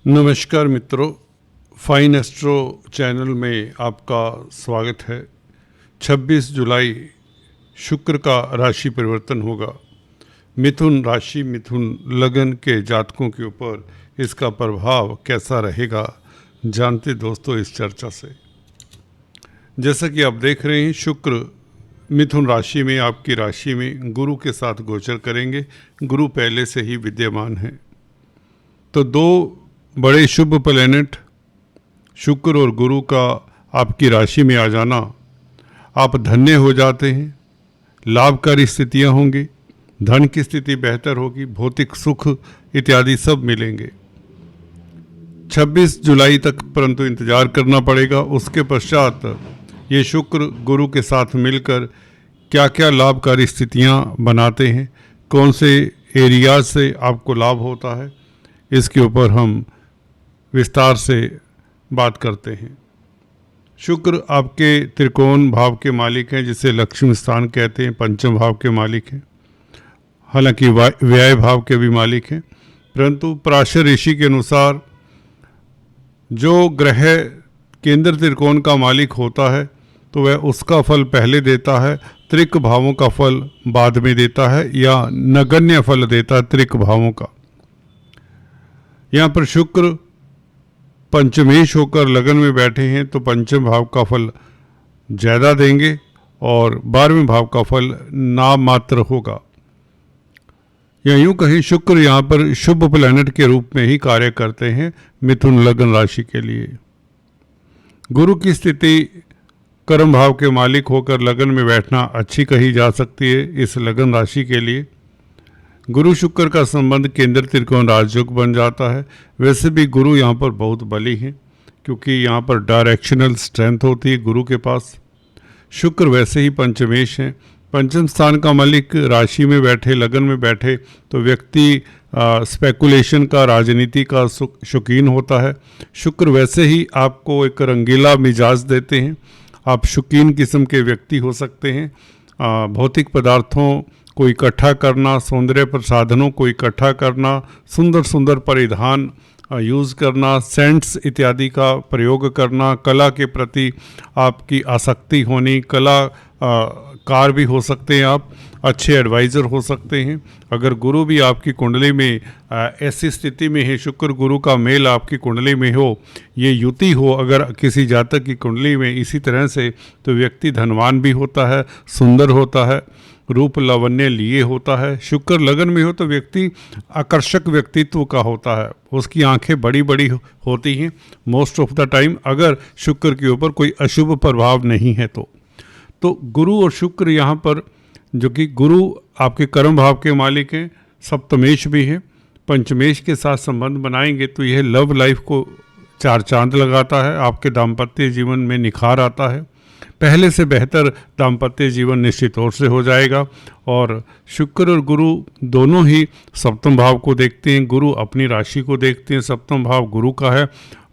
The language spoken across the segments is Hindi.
नमस्कार मित्रों, फाइन एस्ट्रो चैनल में आपका स्वागत है। 26 जुलाई शुक्र का राशि परिवर्तन होगा। मिथुन राशि, मिथुन लगन के जातकों के ऊपर इसका प्रभाव कैसा रहेगा, जानते दोस्तों इस चर्चा से। जैसा कि आप देख रहे हैं, शुक्र मिथुन राशि में, आपकी राशि में गुरु के साथ गोचर करेंगे। गुरु पहले से ही विद्यमान है, तो दो बड़े शुभ प्लैनेट शुक्र और गुरु का आपकी राशि में आ जाना, आप धन्य हो जाते हैं। लाभकारी स्थितियां होंगी, धन की स्थिति बेहतर होगी, भौतिक सुख इत्यादि सब मिलेंगे। 26 जुलाई तक परंतु इंतजार करना पड़ेगा। उसके पश्चात ये शुक्र गुरु के साथ मिलकर क्या क्या लाभकारी स्थितियां बनाते हैं, कौन से एरिया से आपको लाभ होता है, इसके ऊपर हम विस्तार से बात करते हैं। शुक्र आपके त्रिकोण भाव के मालिक हैं, जिसे लक्ष्मी स्थान कहते हैं, पंचम भाव के मालिक हैं। हालांकि व्यय भाव के भी मालिक हैं, परंतु पराशर ऋषि के अनुसार जो ग्रह केंद्र त्रिकोण का मालिक होता है तो वह उसका फल पहले देता है, त्रिक भावों का फल बाद में देता है, या नगण्य फल देता है त्रिक भावों का। यहाँ पर शुक्र पंचमेश होकर लगन में बैठे हैं तो पंचम भाव का फल ज़्यादा देंगे और 12वें भाव का फल नाम मात्र होगा। या यूँ कहें, शुक्र यहाँ पर शुभ प्लैनेट के रूप में ही कार्य करते हैं मिथुन लगन राशि के लिए। गुरु की स्थिति कर्म भाव के मालिक होकर लगन में बैठना अच्छी कही जा सकती है इस लगन राशि के लिए। गुरु शुक्र का संबंध केंद्र त्रिकोण राजयोग बन जाता है। वैसे भी गुरु यहाँ पर बहुत बली हैं, क्योंकि यहाँ पर डायरेक्शनल स्ट्रेंथ होती है गुरु के पास। शुक्र वैसे ही पंचमेश हैं, पंचम स्थान का मालिक राशि में बैठे, लगन में बैठे तो व्यक्ति स्पेकुलेशन का, राजनीति का शौकीन होता है। शुक्र वैसे ही आपको एक रंगीला मिजाज देते हैं। आप शौकीन किस्म के व्यक्ति हो सकते हैं। भौतिक पदार्थों को इकट्ठा करना, सौंदर्य प्रसाधनों को इकट्ठा करना, सुंदर सुंदर परिधान यूज़ करना, सेंट्स इत्यादि का प्रयोग करना, कला के प्रति आपकी आसक्ति होनी, कलाकार भी हो सकते हैं आप, अच्छे एडवाइज़र हो सकते हैं। अगर गुरु भी आपकी कुंडली में ऐसी स्थिति में है, शुक्र गुरु का मेल आपकी कुंडली में हो, ये युति हो अगर किसी जातक की कुंडली में इसी तरह से, तो व्यक्ति धनवान भी होता है, सुंदर होता है, रूप लावण्य लिए होता है। शुक्र लगन में हो तो व्यक्ति आकर्षक व्यक्तित्व का होता है, उसकी आंखें बड़ी बड़ी होती हैं मोस्ट ऑफ द टाइम, अगर शुक्र के ऊपर कोई अशुभ प्रभाव नहीं है तो गुरु और शुक्र यहाँ पर, जो कि गुरु आपके कर्म भाव के मालिक हैं, सप्तमेश भी हैं, पंचमेश के साथ संबंध बनाएंगे तो यह लव लाइफ को चार चांद लगाता है। आपके दाम्पत्य जीवन में निखार आता है, पहले से बेहतर दाम्पत्य जीवन निश्चित तौर से हो जाएगा। और शुक्र और गुरु दोनों ही सप्तम भाव को देखते हैं, गुरु अपनी राशि को देखते हैं, सप्तम भाव गुरु का है।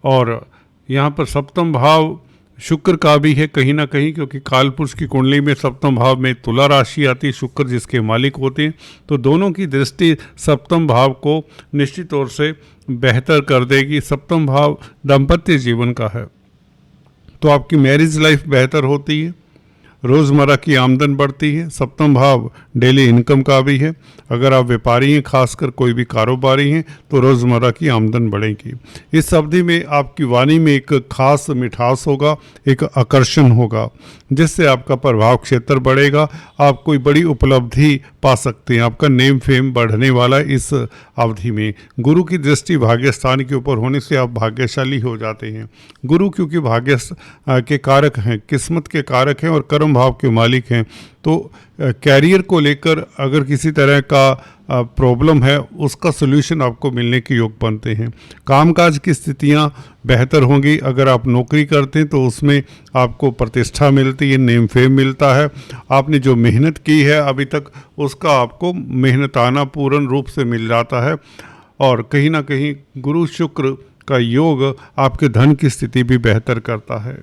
और यहाँ पर सप्तम भाव शुक्र का भी है कहीं ना कहीं, क्योंकि कालपुरुष की कुंडली में सप्तम भाव में तुला राशि आती है, शुक्र जिसके मालिक होते हैं, तो दोनों की दृष्टि सप्तम भाव को निश्चित तौर से बेहतर कर देगी। सप्तम भाव दाम्पत्य जीवन का है, तो आपकी मैरिज लाइफ बेहतर होती है, रोज़मर्रा की आमदन बढ़ती है। सप्तम भाव डेली इनकम का भी है, अगर आप व्यापारी हैं, खासकर कोई भी कारोबारी हैं, तो रोज़मर्रा की आमदन बढ़ेगी। इस अवधि में आपकी वाणी में एक खास मिठास होगा, एक आकर्षण होगा, जिससे आपका प्रभाव क्षेत्र बढ़ेगा, आप कोई बड़ी उपलब्धि पा सकते हैं, आपका नेम फेम बढ़ने वाला है इस अवधि में। गुरु की दृष्टि भाग्य स्थान के ऊपर होने से आप भाग्यशाली हो जाते हैं। गुरु क्योंकि भाग्य के कारक हैं, किस्मत के कारक हैं और कर्म भाव के मालिक हैं, तो कैरियर को लेकर अगर किसी तरह का प्रॉब्लम है, उसका सलूशन आपको मिलने के योग बनते हैं। कामकाज की स्थितियां बेहतर होंगी, अगर आप नौकरी करते हैं तो उसमें आपको प्रतिष्ठा मिलती है, नेम फेम मिलता है। आपने जो मेहनत की है अभी तक, उसका आपको मेहनताना पूर्ण रूप से मिल जाता है। और कहीं ना कहीं गुरु शुक्र का योग आपके धन की स्थिति भी बेहतर करता है।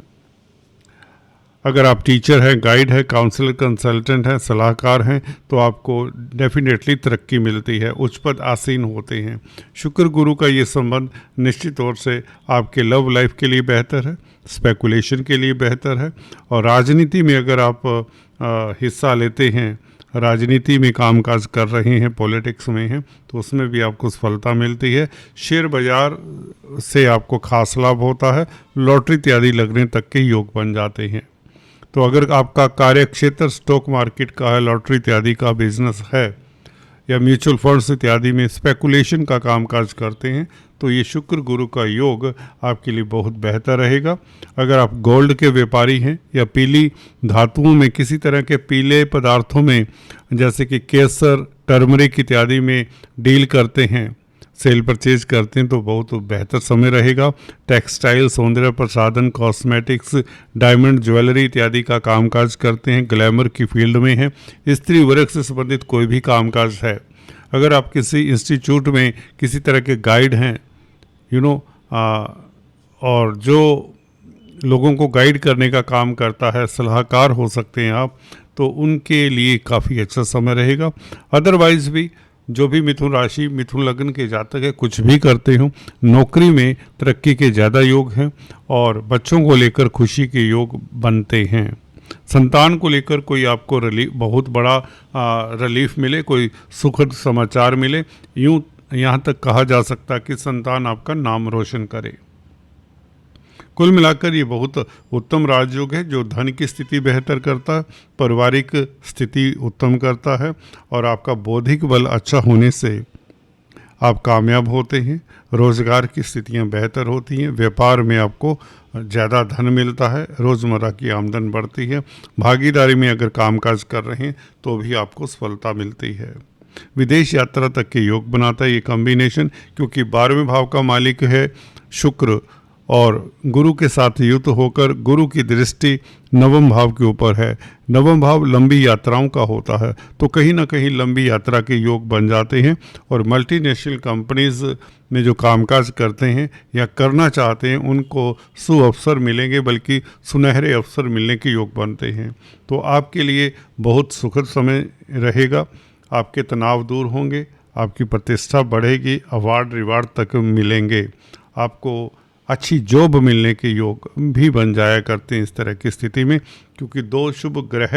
अगर आप टीचर हैं, गाइड है, काउंसलर, कंसल्टेंट हैं, सलाहकार हैं, तो आपको डेफिनेटली तरक्की मिलती है, उच्च पद आसीन होते हैं। शुक्र गुरु का ये संबंध निश्चित तौर से आपके लव लाइफ के लिए बेहतर है, स्पेकुलेशन के लिए बेहतर है। और राजनीति में अगर आप हिस्सा लेते हैं, राजनीति में कामकाज कर रहे हैं, पॉलिटिक्स में हैं, तो उसमें भी आपको सफलता मिलती है। शेयर बाजार से आपको खास लाभ होता है, लॉटरी इत्यादि लगने तक के योग बन जाते हैं। तो अगर आपका कार्यक्षेत्र स्टॉक मार्केट का है, लॉटरी इत्यादि का बिजनेस है, या म्यूचुअल फंड्स इत्यादि में स्पेकुलेशन का कामकाज करते हैं, तो ये शुक्र गुरु का योग आपके लिए बहुत बेहतर रहेगा। अगर आप गोल्ड के व्यापारी हैं या पीली धातुओं में, किसी तरह के पीले पदार्थों में जैसे कि केसर, टर्मरिक इत्यादि में डील करते हैं, सेल परचेज करते हैं, तो बहुत बेहतर समय रहेगा। टेक्सटाइल, सौंदर्य प्रसाधन, कॉस्मेटिक्स, डायमंड ज्वेलरी इत्यादि का कामकाज करते हैं, ग्लैमर की फील्ड में हैं, स्त्री वर्ग से संबंधित कोई भी कामकाज है। अगर आप किसी इंस्टीट्यूट में किसी तरह के गाइड हैं, और जो लोगों को गाइड करने का काम करता है, सलाहकार हो सकते हैं आप, तो उनके लिए काफ़ी अच्छा समय रहेगा। अदरवाइज़ भी जो भी मिथुन राशि, मिथुन लग्न के जातक है, कुछ भी करते हो, नौकरी में तरक्की के ज़्यादा योग हैं और बच्चों को लेकर खुशी के योग बनते हैं। संतान को लेकर कोई आपको बहुत बड़ा रिलीफ मिले, कोई सुखद समाचार मिले, यूँ यहाँ तक कहा जा सकता कि संतान आपका नाम रोशन करे। कुल मिलाकर ये बहुत उत्तम राजयोग है, जो धन की स्थिति बेहतर करता है, पारिवारिक स्थिति उत्तम करता है, और आपका बौद्धिक बल अच्छा होने से आप कामयाब होते हैं। रोज़गार की स्थितियां बेहतर होती हैं, व्यापार में आपको ज़्यादा धन मिलता है, रोज़मर्रा की आमदन बढ़ती है। भागीदारी में अगर कामकाज कर रहे हैं तो भी आपको सफलता मिलती है। विदेश यात्रा तक के योग बनाता है ये कॉम्बिनेशन, क्योंकि 12वें भाव का मालिक है शुक्र और गुरु के साथ युक्त होकर गुरु की दृष्टि नवम भाव के ऊपर है। नवम भाव लंबी यात्राओं का होता है, तो कहीं ना कहीं लंबी यात्रा के योग बन जाते हैं, और मल्टीनेशनल कंपनीज में जो कामकाज करते हैं या करना चाहते हैं, उनको सुअवसर मिलेंगे, बल्कि सुनहरे अवसर मिलने के योग बनते हैं। तो आपके लिए बहुत सुखद समय रहेगा, आपके तनाव दूर होंगे, आपकी प्रतिष्ठा बढ़ेगी, अवार्ड रिवार्ड तक मिलेंगे, आपको अच्छी जॉब मिलने के योग भी बन जाया करते हैं इस तरह की स्थिति में, क्योंकि 2 शुभ ग्रह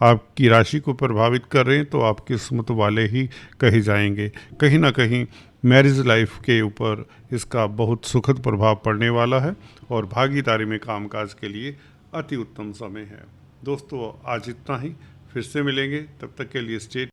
आपकी राशि को प्रभावित कर रहे हैं, तो आप किस्मत वाले ही कहे जाएंगे। कहीं ना कहीं मैरिज लाइफ के ऊपर इसका बहुत सुखद प्रभाव पड़ने वाला है, और भागीदारी में कामकाज के लिए अति उत्तम समय है। दोस्तों, आज इतना ही, फिर से मिलेंगे, तब तक के लिए स्टे